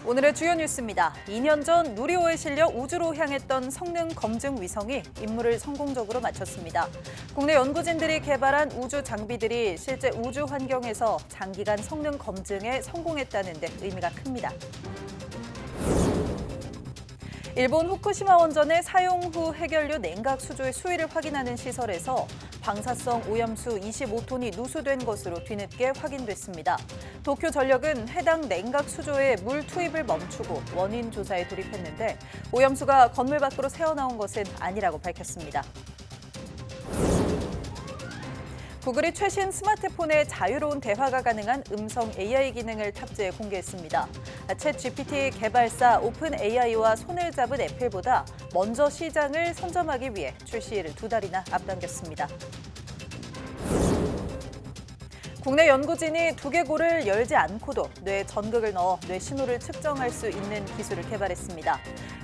오늘의 주요 뉴스입니다. 2년 전 누리호에 실려 우주로 향했던 성능 검증 위성이 임무를 성공적으로 마쳤습니다. 국내 연구진들이 개발한 우주 장비들이 실제 우주 환경에서 장기간 성능 검증에 성공했다는 데 의미가 큽니다. 일본 후쿠시마 원전의 사용 후 해결류 냉각 수조의 수위를 확인하는 시설에서 방사성 오염수 25톤이 누수된 것으로 뒤늦게 확인됐습니다. 도쿄전력은 해당 냉각 수조에 물 투입을 멈추고 원인 조사에 돌입했는데 오염수가 건물 밖으로 새어나온 것은 아니라고 밝혔습니다. 구글이 최신 스마트폰에 자유로운 대화가 가능한 음성 AI 기능을 탑재해 공개했습니다. 챗 GPT 개발사 오픈 AI와 손을 잡은 애플보다 먼저 시장을 선점하기 위해 출시를 2달이나 앞당겼습니다. 국내 연구진이 두개골을 열지 않고도 뇌에 전극을 넣어 뇌 신호를 측정할 수 있는 기술을 개발했습니다.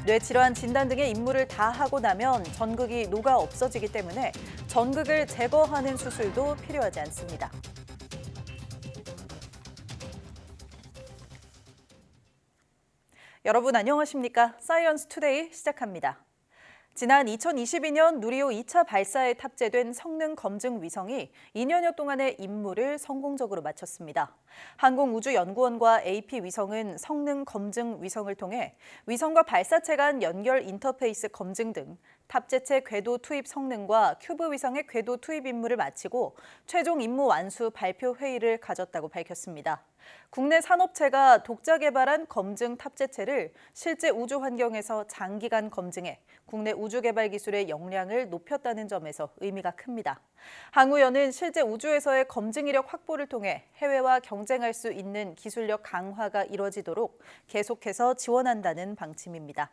뇌 질환 진단 등의 임무를 다 하고 나면 전극이 녹아 없어지기 때문에 전극을 제거하는 수술도 필요하지 않습니다. 여러분 안녕하십니까? 사이언스 투데이 시작합니다. 지난 2022년 누리호 2차 발사에 탑재된 성능 검증 위성이 2년여 동안의 임무를 성공적으로 마쳤습니다. 항공우주연구원과 AP 위성은 성능 검증 위성을 통해 위성과 발사체 간 연결 인터페이스 검증 등 탑재체 궤도 투입 성능과 큐브 위성의 궤도 투입 임무를 마치고 최종 임무 완수 발표 회의를 가졌다고 밝혔습니다. 국내 산업체가 독자 개발한 검증 탑재체를 실제 우주 환경에서 장기간 검증해 국내 우주 개발 기술의 역량을 높였다는 점에서 의미가 큽니다. 항우연은 실제 우주에서의 검증 이력 확보를 통해 해외와 경쟁할 수 있는 기술력 강화가 이뤄지도록 계속해서 지원한다는 방침입니다.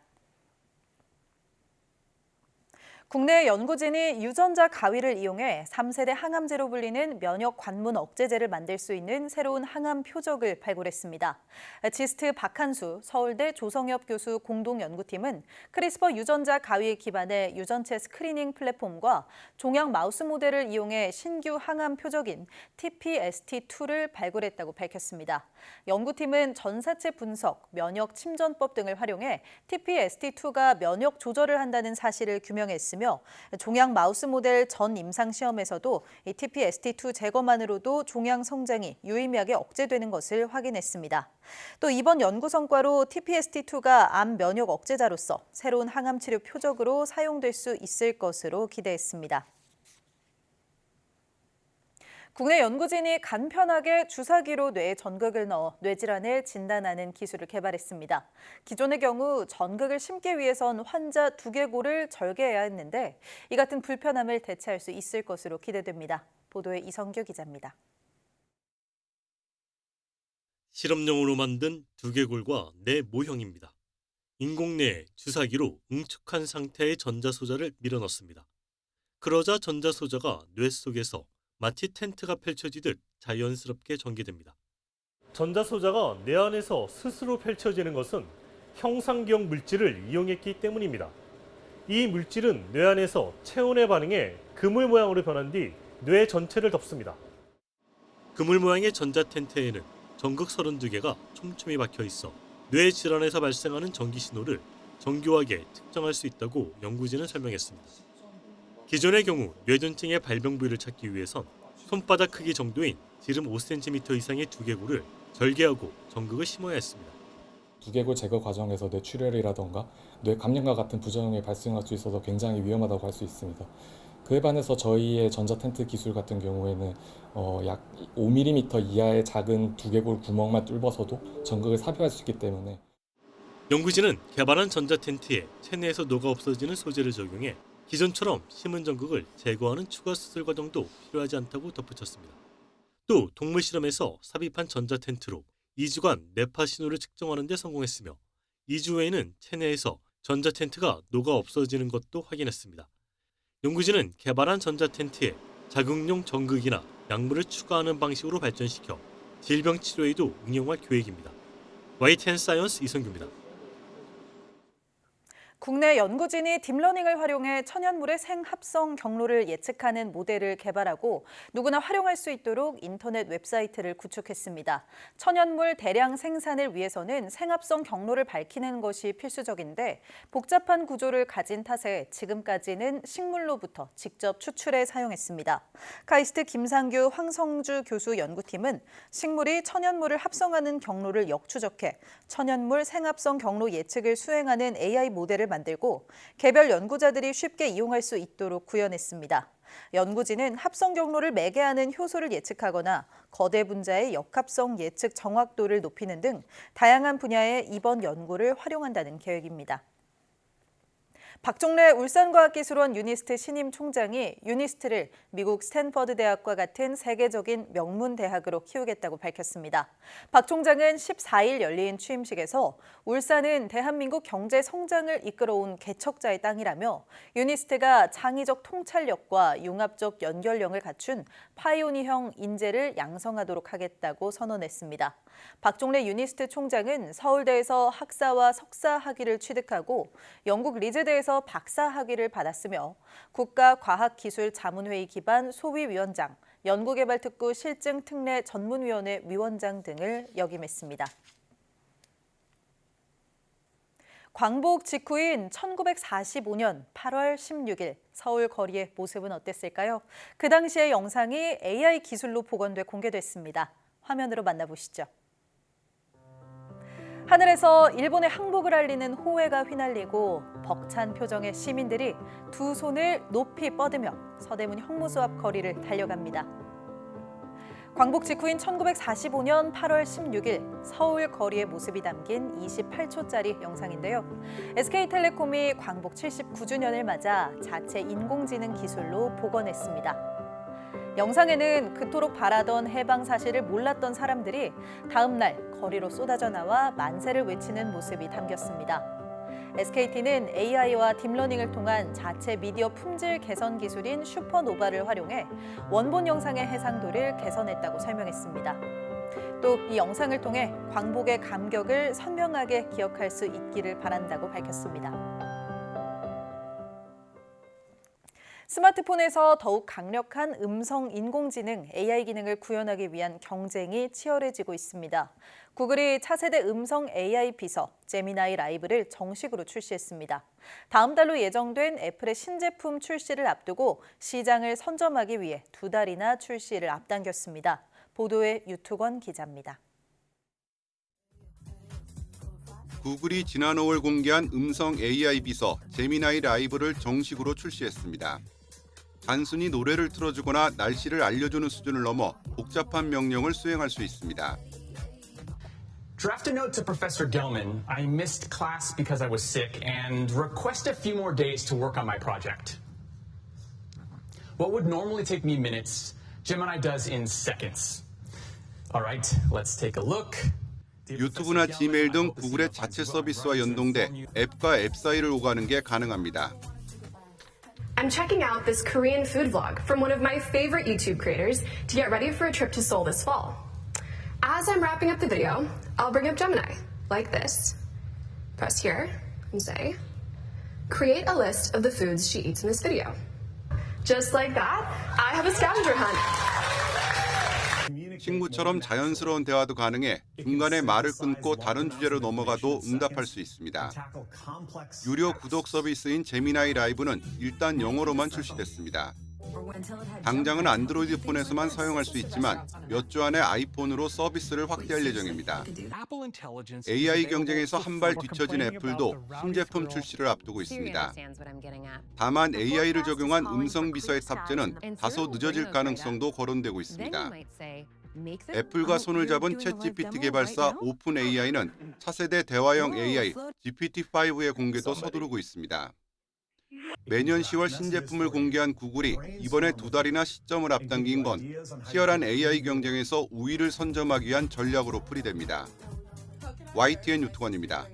국내 연구진이 유전자 가위를 이용해 3세대 항암제로 불리는 면역 관문 억제제를 만들 수 있는 새로운 항암 표적을 발굴했습니다. 지스트 박한수 서울대 조성엽 교수 공동연구팀은 크리스퍼 유전자 가위에 기반의 유전체 스크리닝 플랫폼과 종양 마우스 모델을 이용해 신규 항암 표적인 TPST2를 발굴했다고 밝혔습니다. 연구팀은 전사체 분석, 면역 침전법 등을 활용해 TPST2가 면역 조절을 한다는 사실을 규명했습니다. 종양 마우스 모델 전 임상 시험에서도 TPST2 제거만으로도 종양 성장이 유의미하게 억제되는 것을 확인했습니다. 또 이번 연구 성과로 TPST2가 암 면역 억제자로서 새로운 항암 치료 표적으로 사용될 수 있을 것으로 기대했습니다. 국내 연구진이 간편하게 주사기로 뇌에 전극을 넣어 뇌질환을 진단하는 기술을 개발했습니다. 기존의 경우 전극을 심기 위해선 환자 두개골을 절개해야 했는데 이 같은 불편함을 대체할 수 있을 것으로 기대됩니다. 보도에 이성규 기자입니다. 실험용으로 만든 두개골과 뇌 모형입니다. 인공뇌에 주사기로 응축한 상태의 전자소자를 밀어넣습니다. 그러자 전자소자가 뇌 속에서 마치 텐트가 펼쳐지듯 자연스럽게 전개됩니다. 전자소자가 뇌 안에서 스스로 펼쳐지는 것은 형상기억 물질을 이용했기 때문입니다. 이 물질은 뇌 안에서 체온에 반응해 그물 모양으로 변한 뒤 뇌 전체를 덮습니다. 그물 모양의 전자 텐트에는 전극 32개가 촘촘히 박혀 있어 뇌 질환에서 발생하는 전기 신호를 정교하게 측정할 수 있다고 연구진은 설명했습니다. 기존의 경우 뇌전증의 발병 부위를 찾기 위해선 손바닥 크기 정도인 지름 5cm 이상의 두개골을 절개하고 전극을 심어야 했습니다. 두개골 제거 과정에서 뇌출혈이라던가 뇌 감염과 같은 부작용이 발생할 수 있어서 굉장히 위험하다고 할 수 있습니다. 그에 반해서 저희의 전자텐트 기술 같은 경우에는 약 5mm 이하의 작은 두개골 구멍만 뚫어서도 전극을 삽입할 수 있기 때문에 연구진은 개발한 전자텐트에 체내에서 녹아 없어지는 소재를 적용해 기존처럼 심은 전극을 제거하는 추가 수술 과정도 필요하지 않다고 덧붙였습니다. 또 동물 실험에서 삽입한 전자텐트로 2주간 뇌파 신호를 측정하는 데 성공했으며 2주 후에는 체내에서 전자텐트가 녹아 없어지는 것도 확인했습니다. 연구진은 개발한 전자텐트에 자극용 전극이나 약물을 추가하는 방식으로 발전시켜 질병 치료에도 응용할 계획입니다. YTN 사이언스 이성규입니다. 국내 연구진이 딥러닝을 활용해 천연물의 생합성 경로를 예측하는 모델을 개발하고 누구나 활용할 수 있도록 인터넷 웹사이트를 구축했습니다. 천연물 대량 생산을 위해서는 생합성 경로를 밝히는 것이 필수적인데 복잡한 구조를 가진 탓에 지금까지는 식물로부터 직접 추출해 사용했습니다. 카이스트 김상규, 황성주 교수 연구팀은 식물이 천연물을 합성하는 경로를 역추적해 천연물 생합성 경로 예측을 수행하는 AI 모델을 만들고 개별 연구자들이 쉽게 이용할 수 있도록 구현했습니다. 연구진은 합성 경로를 매개하는 효소를 예측하거나 거대 분자의 역합성 예측 정확도를 높이는 등 다양한 분야의 이번 연구를 활용한다는 계획입니다. 박종래 울산과학기술원 유니스트 신임 총장이 유니스트를 미국 스탠퍼드 대학과 같은 세계적인 명문 대학으로 키우겠다고 밝혔습니다. 박 총장은 14일 열린 취임식에서 울산은 대한민국 경제 성장을 이끌어온 개척자의 땅이라며 유니스트가 창의적 통찰력과 융합적 연결력을 갖춘 파이오니형 인재를 양성하도록 하겠다고 선언했습니다. 박종래 유니스트 총장은 서울대에서 학사와 석사 학위를 취득하고 영국 리즈대에서 박사 학위를 받았으며 국가과학기술자문회의 기반 소위위원장, 연구개발특구 실증특례 전문위원회 위원장 등을 역임했습니다. 광복 직후인 1945년 8월 16일 서울 거리의 모습은 어땠을까요? 그 당시의 영상이 AI 기술로 복원돼 공개됐습니다. 화면으로 만나보시죠. 하늘에서 일본의 항복을 알리는 호해가 휘날리고 벅찬 표정의 시민들이 두 손을 높이 뻗으며 서대문 형무소 앞 거리를 달려갑니다. 광복 직후인 1945년 8월 16일 서울 거리의 모습이 담긴 28초짜리 영상인데요. SK텔레콤이 광복 79주년을 맞아 자체 인공지능 기술로 복원했습니다. 영상에는 그토록 바라던 해방 사실을 몰랐던 사람들이 다음 날 거리로 쏟아져 나와 만세를 외치는 모습이 담겼습니다. SKT는 AI와 딥러닝을 통한 자체 미디어 품질 개선 기술인 슈퍼노바를 활용해 원본 영상의 해상도를 개선했다고 설명했습니다. 또 이 영상을 통해 광복의 감격을 선명하게 기억할 수 있기를 바란다고 밝혔습니다. 스마트폰에서 더욱 강력한 음성 인공지능 AI 기능을 구현하기 위한 경쟁이 치열해지고 있습니다. 구글이 차세대 음성 AI 비서 제미나이 라이브를 정식으로 출시했습니다. 다음 달로 예정된 애플의 신제품 출시를 앞두고 시장을 선점하기 위해 2달이나 출시를 앞당겼습니다. 보도에 유투건 기자입니다. 구글이 지난 5월 공개한 음성 AI 비서 제미나이 라이브를 정식으로 출시했습니다. 단순히 노래를 틀어주거나 날씨를 알려주는 수준을 넘어 복잡한 명령을 수행할 수 있습니다. Draft a note to Professor Gelman. I missed class because I was sick and request a few more days to work on my project. What would normally take me minutes, Gemini does in seconds. All right, let's take a look. 유튜브나 지메일 등 구글의 자체 서비스와 연동돼 앱과 앱 사이를 오가는 게 가능합니다. I'm checking out this Korean food vlog from one of my favorite YouTube creators to get ready for a trip to Seoul this fall. As I'm wrapping up the video, I'll bring up Gemini, like this. Press here and say, create a list of the foods she eats in this video. Just like that, I have a scavenger hunt. 친구처럼 자연스러운 대화도 가능해 중간에 말을 끊고 다른 주제로 넘어가도 응답할 수 있습니다. 유료 구독 서비스인 제미나이 라이브는 일단 영어로만 출시됐습니다. 당장은 안드로이드 폰에서만 사용할 수 있지만 몇 주 안에 아이폰으로 서비스를 확대할 예정입니다. AI 경쟁에서 한 발 뒤처진 애플도 신제품 출시를 앞두고 있습니다. 다만 AI를 적용한 음성 비서의 탑재는 다소 늦어질 가능성도 거론되고 있습니다. 애플과 손을 잡은 챗GPT 개발사 오픈 AI는 차세대 대화형 AI GPT-5의 공개도 서두르고 있습니다. 매년 10월 신제품을 공개한 구글이 이번에 2달이나 시점을 앞당긴 건 치열한 AI 경쟁에서 우위를 선점하기 위한 전략으로 풀이됩니다. YTN 유튜건입니다.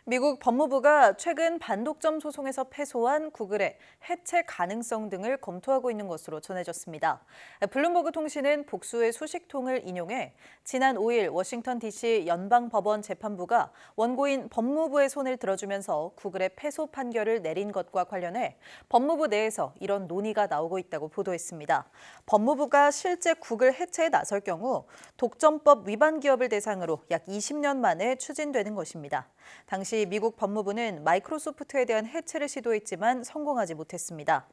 미국 법무부가 최근 반독점 소송에서 패소한 구글의 해체 가능성 등을 검토하고 있는 것으로 전해졌습니다. 블룸버그 통신은 복수의 소식통을 인용해 지난 5일 워싱턴 DC 연방법원 재판부가 원고인 법무부의 손을 들어주면서 구글의 패소 판결을 내린 것과 관련해 법무부 내에서 이런 논의가 나오고 있다고 보도했습니다. 법무부가 실제 구글 해체에 나설 경우 독점법 위반 기업을 대상으로 약 20년 만에 추진되는 것입니다. 당시 미국 법무부는 마이크로소프트에 대한 해체를 시도했지만 성공하지 못했습니다.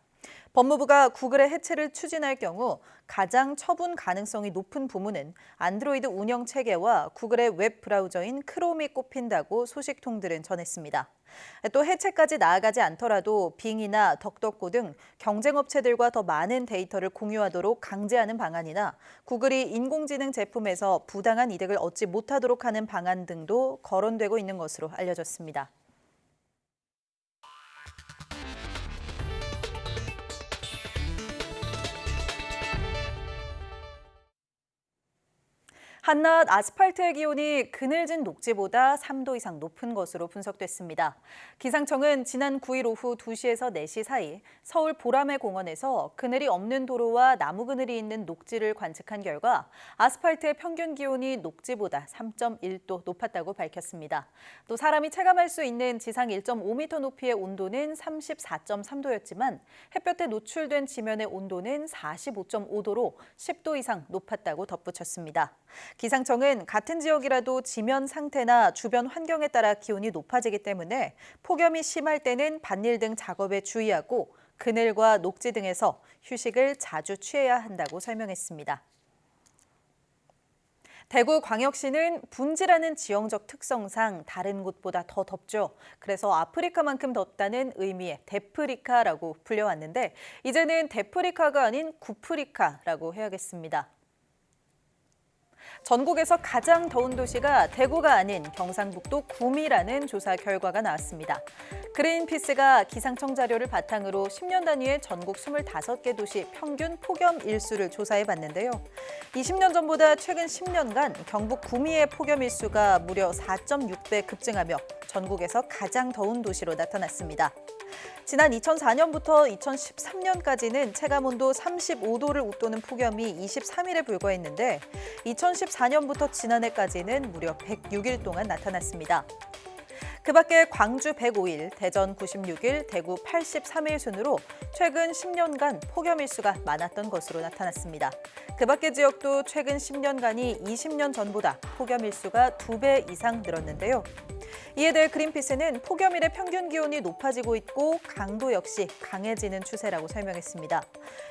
법무부가 구글의 해체를 추진할 경우 가장 처분 가능성이 높은 부문은 안드로이드 운영 체계와 구글의 웹 브라우저인 크롬이 꼽힌다고 소식통들은 전했습니다. 또 해체까지 나아가지 않더라도 빙이나 덕덕고 등 경쟁업체들과 더 많은 데이터를 공유하도록 강제하는 방안이나 구글이 인공지능 제품에서 부당한 이득을 얻지 못하도록 하는 방안 등도 거론되고 있는 것으로 알려졌습니다. 한낮 아스팔트의 기온이 그늘진 녹지보다 3도 이상 높은 것으로 분석됐습니다. 기상청은 지난 9일 오후 2시에서 4시 사이 서울 보라매 공원에서 그늘이 없는 도로와 나무 그늘이 있는 녹지를 관측한 결과 아스팔트의 평균 기온이 녹지보다 3.1도 높았다고 밝혔습니다. 또 사람이 체감할 수 있는 지상 1.5m 높이의 온도는 34.3도였지만 햇볕에 노출된 지면의 온도는 45.5도로 10도 이상 높았다고 덧붙였습니다. 기상청은 같은 지역이라도 지면 상태나 주변 환경에 따라 기온이 높아지기 때문에 폭염이 심할 때는 밭일 등 작업에 주의하고 그늘과 녹지 등에서 휴식을 자주 취해야 한다고 설명했습니다. 대구광역시는 분지라는 지형적 특성상 다른 곳보다 더 덥죠. 그래서 아프리카만큼 덥다는 의미의 데프리카라고 불려왔는데 이제는 데프리카가 아닌 구프리카라고 해야겠습니다. 전국에서 가장 더운 도시가 대구가 아닌 경상북도 구미라는 조사 결과가 나왔습니다. 그린피스가 기상청 자료를 바탕으로 10년 단위의 전국 25개 도시 평균 폭염 일수를 조사해봤는데요. 20년 전보다 최근 10년간 경북 구미의 폭염 일수가 무려 4.6배 급증하며 전국에서 가장 더운 도시로 나타났습니다. 지난 2004년부터 2013년까지는 체감온도 35도를 웃도는 폭염이 23일에 불과했는데 2014년부터 지난해까지는 무려 106일 동안 나타났습니다. 그 밖에 광주 105일, 대전 96일, 대구 83일 순으로 최근 10년간 폭염 일수가 많았던 것으로 나타났습니다. 그 밖의 지역도 최근 10년간이 20년 전보다 폭염 일수가 2배 이상 늘었는데요. 이에 대해 그린피스는 폭염일의 평균 기온이 높아지고 있고 강도 역시 강해지는 추세라고 설명했습니다.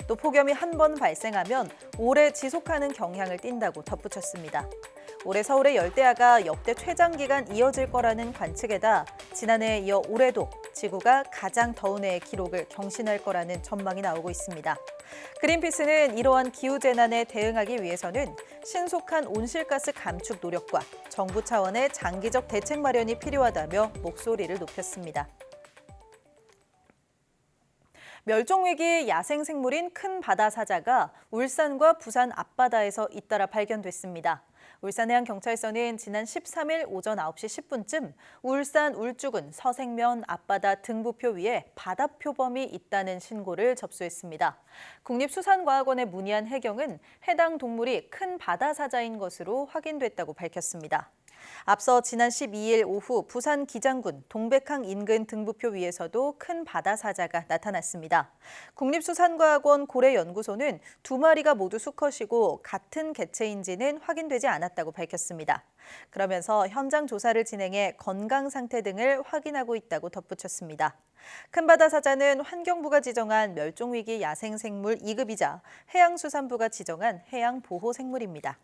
또 폭염이 한 번 발생하면 오래 지속하는 경향을 띈다고 덧붙였습니다. 올해 서울의 열대야가 역대 최장 기간 이어질 거라는 관측에다 지난해에 이어 올해도 지구가 가장 더운 해의 기록을 경신할 거라는 전망이 나오고 있습니다. 그린피스는 이러한 기후재난에 대응하기 위해서는 신속한 온실가스 감축 노력과 정부 차원의 장기적 대책 마련이 필요하다며 목소리를 높였습니다. 멸종위기 야생생물인 큰 바다사자가 울산과 부산 앞바다에서 잇따라 발견됐습니다. 울산해양경찰서는 지난 13일 오전 9시 10분쯤 울산 울주군 서생면 앞바다 등부표 위에 바다표범이 있다는 신고를 접수했습니다. 국립수산과학원에 문의한 해경은 해당 동물이 큰 바다사자인 것으로 확인됐다고 밝혔습니다. 앞서 지난 12일 오후 부산 기장군 동백항 인근 등부표 위에서도 큰 바다사자가 나타났습니다. 국립수산과학원 고래연구소는 2마리가 모두 수컷이고 같은 개체인지는 확인되지 않았다고 밝혔습니다. 그러면서 현장 조사를 진행해 건강 상태 등을 확인하고 있다고 덧붙였습니다. 큰 바다사자는 환경부가 지정한 멸종위기 야생생물 2급이자 해양수산부가 지정한 해양보호생물입니다.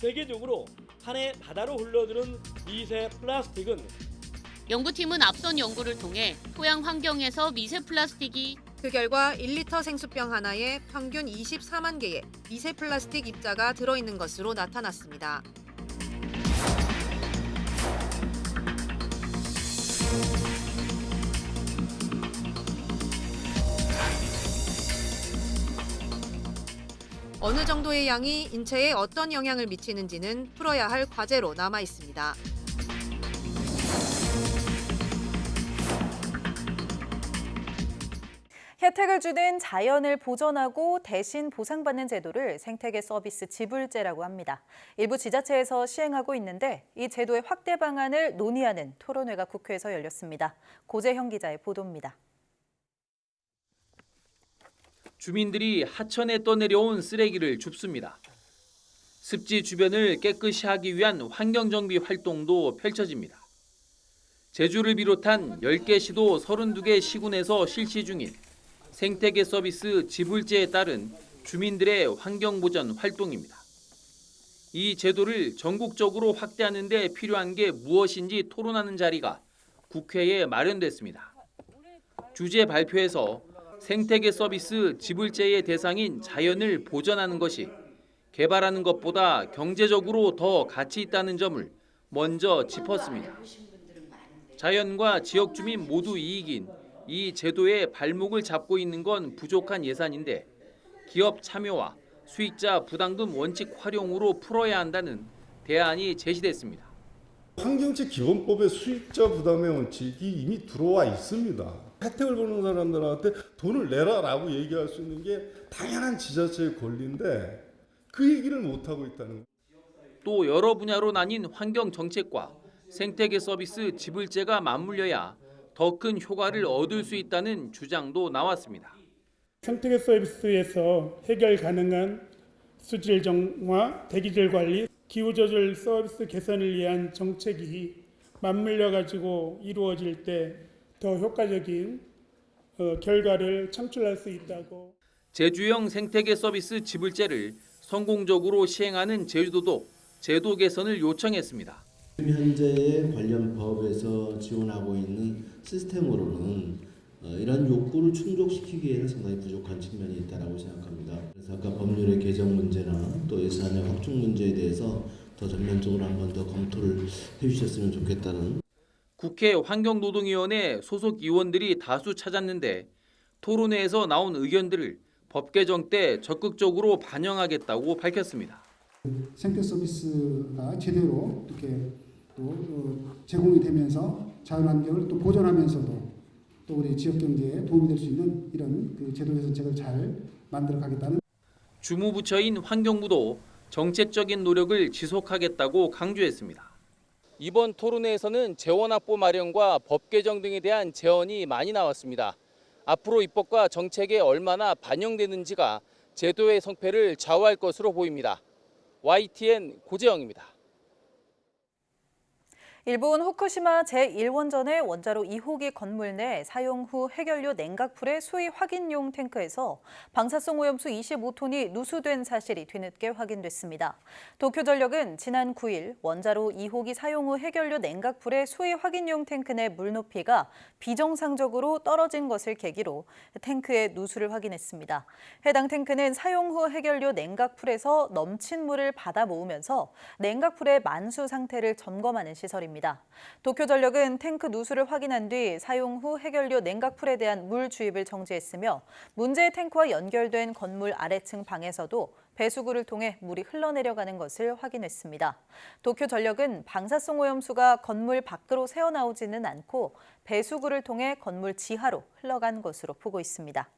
세계적으로 한 해 바다로 흘러드는 미세 플라스틱은 연구팀은 앞선 연구를 통해 토양 환경에서 미세 플라스틱이 그 결과 1리터 생수병 하나에 평균 24만 개의 미세 플라스틱 입자가 들어있는 것으로 나타났습니다. 어느 정도의 양이 인체에 어떤 영향을 미치는지는 풀어야 할 과제로 남아 있습니다. 혜택을 주는 자연을 보전하고 대신 보상받는 제도를 생태계 서비스 지불제라고 합니다. 일부 지자체에서 시행하고 있는데 이 제도의 확대 방안을 논의하는 토론회가 국회에서 열렸습니다. 고재형 기자의 보도입니다. 주민들이 하천에 떠내려온 쓰레기를 줍습니다. 습지 주변을 깨끗이 하기 위한 환경정비 활동도 펼쳐집니다. 제주를 비롯한 10개 시도 32개 시군에서 실시 중인 생태계 서비스 지불제에 따른 주민들의 환경보전 활동입니다. 이 제도를 전국적으로 확대하는 데 필요한 게 무엇인지 토론하는 자리가 국회에 마련됐습니다. 주제 발표에서 생태계 서비스 지불제의 대상인 자연을 보전하는 것이 개발하는 것보다 경제적으로 더 가치 있다는 점을 먼저 짚었습니다. 자연과 지역 주민 모두 이익인 이 제도의 발목을 잡고 있는 건 부족한 예산인데 기업 참여와 수익자 부담금 원칙 활용으로 풀어야 한다는 대안이 제시됐습니다. 환경책 기본법의 수익자 부담의 원칙이 이미 들어와 있습니다. 혜택을 보는 사람들한테 돈을 내라라고 얘기할 수 있는 게 당연한 지자체의 권리인데 그 얘기를 못하고 있다는 거예요. 또 여러 분야로 나뉜 환경 정책과 생태계 서비스 지불제가 맞물려야 더 큰 효과를 얻을 수 있다는 주장도 나왔습니다. 생태계 서비스에서 해결 가능한 수질 정화, 대기질 관리, 기후조절 서비스 개선을 위한 정책이 맞물려 가지고 이루어질 때 더 효과적인 결과를 창출할 수 있다고. 제주형 생태계 서비스 지불제를 성공적으로 시행하는 제주도도 제도 개선을 요청했습니다. 현재의 관련 법에서 지원하고 있는 시스템으로는 이런 욕구를 충족시키기에는 상당히 부족한 측면이 있다고 생각합니다. 그래서 아까 법률의 개정 문제나 또 예산의 확충 문제에 대해서 더 전면적으로 한 번 더 검토를 해주셨으면 좋겠다는. 국회 환경노동위원회 소속 의원들이 다수 찾았는데 토론회에서 나온 의견들을 법 개정 때 적극적으로 반영하겠다고 밝혔습니다. 생태 서비스가 제대로 이렇게 또 제공이 되면서 자연환경을 또 보존하면서도 또 우리 지역 경제에 도움이 될 수 있는 이런 그 제도 개선책을 잘 만들어 가겠다는. 주무부처인 환경부도 정책적인 노력을 지속하겠다고 강조했습니다. 이번 토론회에서는 재원 확보 마련과 법 개정 등에 대한 제언이 많이 나왔습니다. 앞으로 입법과 정책에 얼마나 반영되는지가 제도의 성패를 좌우할 것으로 보입니다. YTN 고재영입니다. 일본 후쿠시마 제1원전의 원자로 2호기 건물 내 사용 후 해결료 냉각풀의 수위 확인용 탱크에서 방사성 오염수 25톤이 누수된 사실이 뒤늦게 확인됐습니다. 도쿄전력은 지난 9일 원자로 2호기 사용 후 해결료 냉각풀의 수위 확인용 탱크 내 물 높이가 비정상적으로 떨어진 것을 계기로 탱크의 누수를 확인했습니다. 해당 탱크는 사용 후 해결료 냉각풀에서 넘친 물을 받아 모으면서 냉각풀의 만수 상태를 점검하는 시설입니다. 도쿄전력은 탱크 누수를 확인한 뒤 사용 후 해결료 냉각풀에 대한 물 주입을 정지했으며 문제의 탱크와 연결된 건물 아래층 방에서도 배수구를 통해 물이 흘러내려가는 것을 확인했습니다. 도쿄전력은 방사성 오염수가 건물 밖으로 새어나오지는 않고 배수구를 통해 건물 지하로 흘러간 것으로 보고 있습니다.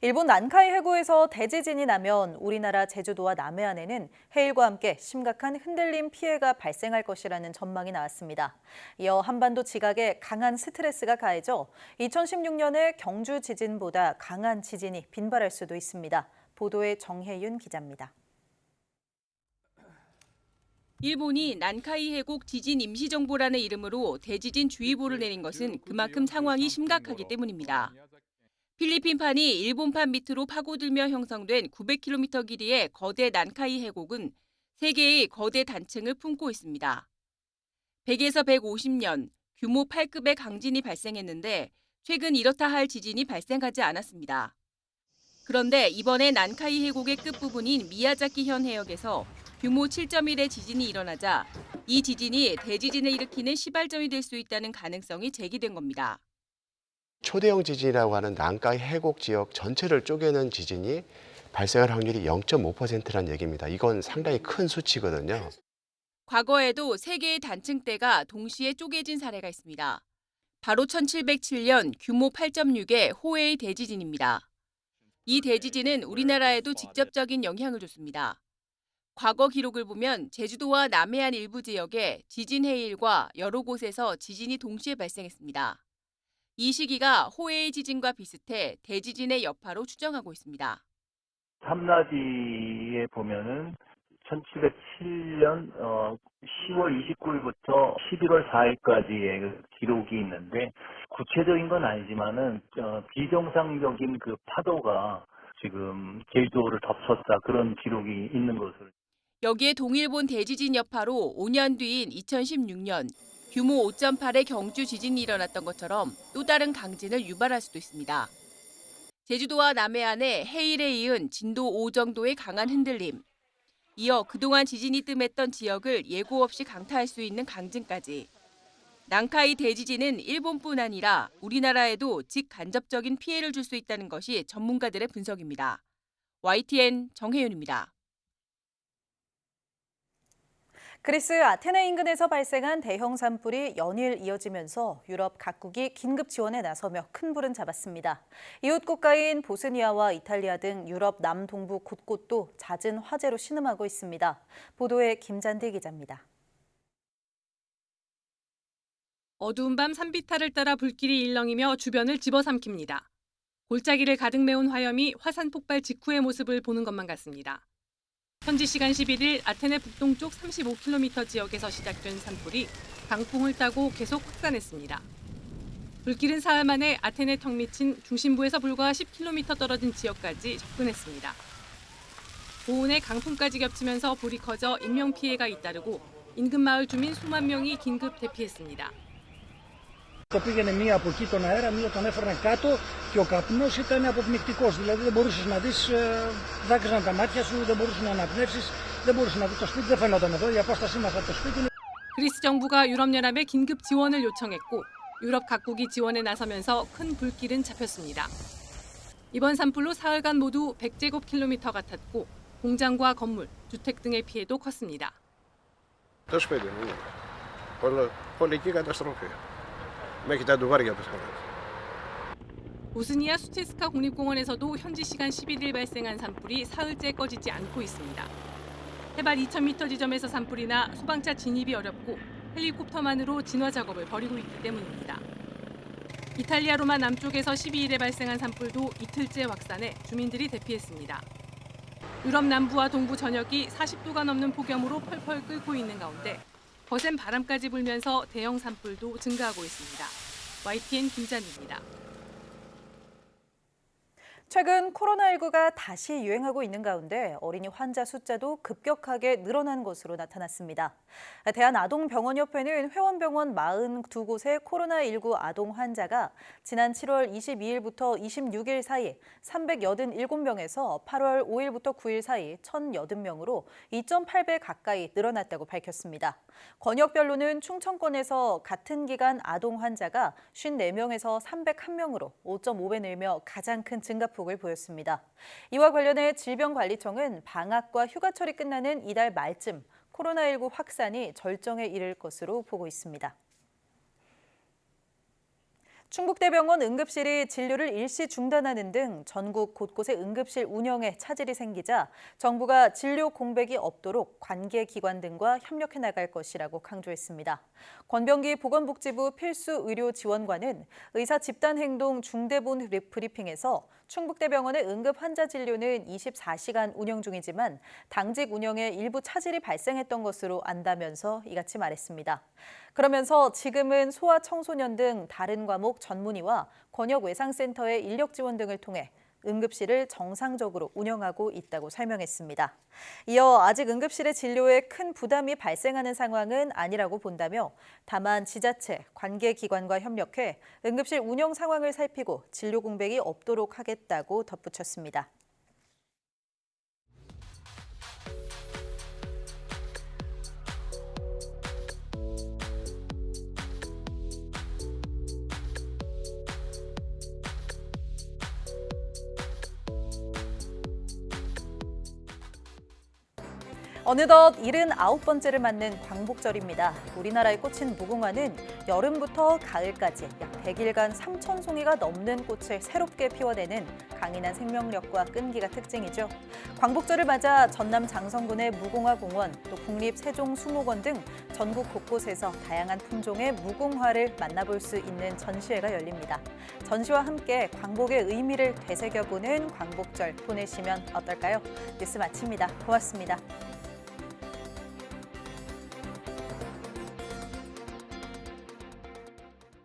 일본 난카이 해구에서 대지진이 나면 우리나라 제주도와 남해안에는 해일과 함께 심각한 흔들림 피해가 발생할 것이라는 전망이 나왔습니다. 이어 한반도 지각에 강한 스트레스가 가해져 2016년의 경주 지진보다 강한 지진이 빈발할 수도 있습니다. 보도에 정혜윤 기자입니다. 일본이 난카이 해곡 지진 임시정보라는 이름으로 대지진 주의보를 내린 것은 그만큼 상황이 심각하기 때문입니다. 필리핀판이 일본판 밑으로 파고들며 형성된 900km 길이의 거대 난카이 해곡은 3개의 거대 단층을 품고 있습니다. 100에서 150년, 규모 8급의 강진이 발생했는데 최근 이렇다 할 지진이 발생하지 않았습니다. 그런데 이번에 난카이 해곡의 끝부분인 미야자키현 해역에서 규모 7.1의 지진이 일어나자 이 지진이 대지진을 일으키는 시발점이 될 수 있다는 가능성이 제기된 겁니다. 초대형 지진이라고 하는 난카이 해곡 지역 전체를 쪼개는 지진이 발생할 확률이 0.5%라는 얘기입니다. 이건 상당히 큰 수치거든요. 과거에도 3개의 단층대가 동시에 쪼개진 사례가 있습니다. 바로 1707년 규모 8.6의 호에이 대지진입니다. 이 대지진은 우리나라에도 직접적인 영향을 줬습니다. 과거 기록을 보면 제주도와 남해안 일부 지역에 지진 해일과 여러 곳에서 지진이 동시에 발생했습니다. 이 시기가 호에이 지진과 비슷해 대지진의 여파로 추정하고 있습니다. 삼라지에 보면은 1707년 10월 29일부터 11월 4일까지의 기록이 있는데 구체적인 건 아니지만은 비정상적인 그 파도가 지금 제주도를 덮쳤다 그런 기록이 있는 것으로. 여기에 동일본 대지진 여파로 5년 뒤인 2016년 규모 5.8의 경주 지진이 일어났던 것처럼 또 다른 강진을 유발할 수도 있습니다. 제주도와 남해안에 해일에 이은 진도 5 정도의 강한 흔들림. 이어 그동안 지진이 뜸했던 지역을 예고 없이 강타할 수 있는 강진까지. 난카이 대지진은 일본뿐 아니라 우리나라에도 직간접적인 피해를 줄 수 있다는 것이 전문가들의 분석입니다. YTN 정혜윤입니다. 그리스 아테네 인근에서 발생한 대형 산불이 연일 이어지면서 유럽 각국이 긴급 지원에 나서며 큰 불은 잡았습니다. 이웃 국가인 보스니아와 이탈리아 등 유럽 남동부 곳곳도 잦은 화재로 신음하고 있습니다. 보도에 김잔디 기자입니다. 어두운 밤 산비탈을 따라 불길이 일렁이며 주변을 집어삼킵니다. 골짜기를 가득 메운 화염이 화산 폭발 직후의 모습을 보는 것만 같습니다. 현지 시간 11일 아테네 북동쪽 35km 지역에서 시작된 산불이 강풍을 따고 계속 확산했습니다. 불길은 사흘 만에 아테네 턱 밑인 중심부에서 불과 10km 떨어진 지역까지 접근했습니다. 고온에 강풍까지 겹치면서 불이 커져 인명피해가 잇따르고 인근 마을 주민 수만 명이 긴급 대피했습니다. Το πήγαινε μία από εκεί τον αέρα, μία τον έφερνε κάτω και ο καπνός ήταν αποπνικτικός. Δηλαδή δεν μπορούσες να δεις, δάκρυζαν τα μάτια σου, δεν μπορούσες να αναπνεύσεις, δεν μπορούσες να δεις το σπίτι, δεν φαινόταν εδώ, η απόστασή μας από το σπίτι. 그리스 정부가 유럽연합에 긴급 지원을 요청했고 유럽 각국이 지원에 나서면서 큰 불길은 잡혔습니다. 이번 산불로 사흘간 모두 100제곱킬로미터가 탔고 공장과 건물, 주택 등의 피해도 컸습니다. Το σπίτι μου, ολική καταστροφή. Μέχρι τα ντουβάρια που 보스니아 수체스카 국립공원에서도 현지 시간 11일 발생한 산불이 사흘째 꺼지지 않고 있습니다. 해발 2000m 지점에서 산불이 나 소방차 진입이 어렵고 헬리콥터만으로 진화 작업을 벌이고 있기 때문입니다. 이탈리아 로마 남쪽에서 12일에 발생한 산불도 이틀째 확산해 주민들이 대피했습니다. 유럽 남부와 동부 전역이 40도가 넘는 폭염으로 펄펄 끓고 있는 가운데 거센 바람까지 불면서 대형 산불도 증가하고 있습니다. YTN 김잔입니다. 최근 코로나19가 다시 유행하고 있는 가운데 어린이 환자 숫자도 급격하게 늘어난 것으로 나타났습니다. 대한아동병원협회는 회원병원 42곳의 코로나19 아동 환자가 지난 7월 22일부터 26일 사이 387명에서 8월 5일부터 9일 사이 1,080명으로 2.8배 가까이 늘어났다고 밝혔습니다. 권역별로는 충청권에서 같은 기간 아동 환자가 54명에서 301명으로 5.5배 늘며 가장 큰 증가폭을 보였습니다. 이와 관련해 질병관리청은 방학과 휴가철이 끝나는 이달 말쯤 코로나19 확산이 절정에 이를 것으로 보고 있습니다. 충북대병원 응급실이 진료를 일시 중단하는 등 전국 곳곳에 응급실 운영에 차질이 생기자 정부가 진료 공백이 없도록 관계기관 등과 협력해 나갈 것이라고 강조했습니다. 권병기 보건복지부 필수의료지원관은 의사 집단행동 중대본 브리핑에서 충북대병원의 응급 환자 진료는 24시간 운영 중이지만 당직 운영에 일부 차질이 발생했던 것으로 안다면서 이같이 말했습니다. 그러면서 지금은 소아 청소년 등 다른 과목 전문의와 권역외상센터의 인력 지원 등을 통해 응급실을 정상적으로 운영하고 있다고 설명했습니다. 이어 아직 응급실의 진료에 큰 부담이 발생하는 상황은 아니라고 본다며 다만 지자체, 관계기관과 협력해 응급실 운영 상황을 살피고 진료 공백이 없도록 하겠다고 덧붙였습니다. 어느덧 79번째를 맞는 광복절입니다. 우리나라의 꽃인 무궁화는 여름부터 가을까지 약 100일간 3,000송이가 넘는 꽃을 새롭게 피워내는 강인한 생명력과 끈기가 특징이죠. 광복절을 맞아 전남 장성군의 무궁화공원, 또 국립세종수목원 등 전국 곳곳에서 다양한 품종의 무궁화를 만나볼 수 있는 전시회가 열립니다. 전시와 함께 광복의 의미를 되새겨보는 광복절 보내시면 어떨까요? 뉴스 마칩니다. 고맙습니다.